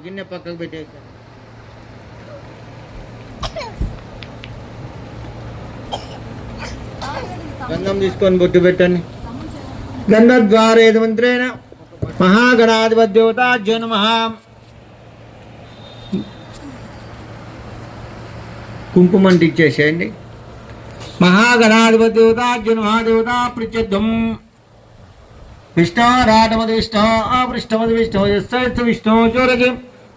గిన్నె పక్కకు పెట్టే గంధం తీసుకొని బొట్టు పెట్టండి. గంధద్వారేద మంత్రేణ మహాగణాధిపత్యోతాజ్య నమః. కుంకుమ అంటించేసేయండి. మహాగణాధిపత్యోతాజ్య నమః. దేవత ప్రత్యర్థం విష్ణోరాటమది విష్ణో అపృష్టమది విష్ణో యస్తు విష్ణో చోరజి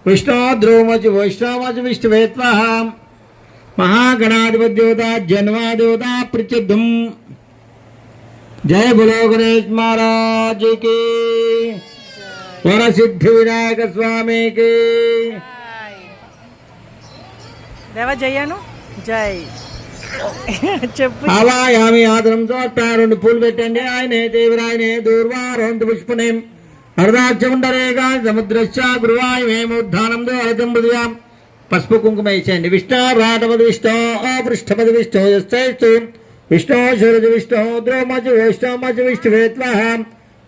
విష్ణో ద్రోమజి వైష్ణవజి విష్ణువేత్వః. మహాగణాధిపత్యోతాజ్య నమః. దేవత ప్రత్యర్థం. जय बोलो गणेश महाराज की, वर सिद्धि विनायक स्वामी की. देवा जयनु जय. आवायामी आदरम రెండు పూలు పెట్టండి. ఆయనే దేవరాయనే దూర్వారోంత పుష్పనేం హరదాక్షముండరేగా సముద్రశ్చ గురువాయుమేమోద్ధానం దోరతం మృదుయాం. పసుపు కుంకుమ వేసేయండి. విష్ణోరాటపది విష్ణో అపృష్టపది విష్ణో యస్తు విష్ణో శరజ విష్ణో ద్రోమజ వైష్ణవమజ విష్ణువేత్వః.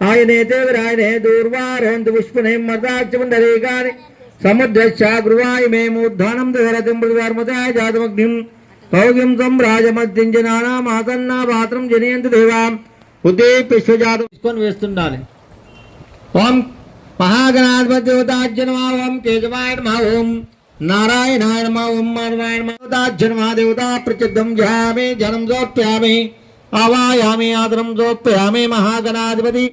ఆయనే దేవరాయనే దూర్వారోంత పుష్పనేం హరదాక్షముండరేగాని సముద్రశ్చ గురువాయుమేమోద్ధానం దోరతం మృదువార్మదాయ జాతమగ్నిం పౌగిం తం రాజమద్యం జనానా మాతన్నా పాత్రం జనయంతు దేవాం. ఉద్దీప్యశ్వజాతం తీసుకొని వేస్తుండాలి. ఓం మహాగణాధిపత్యోతాజ్య నమః. ఓం కేశవాయ నమః. ఓం నారాయణాయ నమః. ఓం మాధవాయ నమః. తాజ్య నమః. దేవతా ప్రత్యర్థం ధ్యాయామి. జనం జోప్యామి. ఆవాయామి. ఆదరం జోప్యామి. మహాగణాధిపతి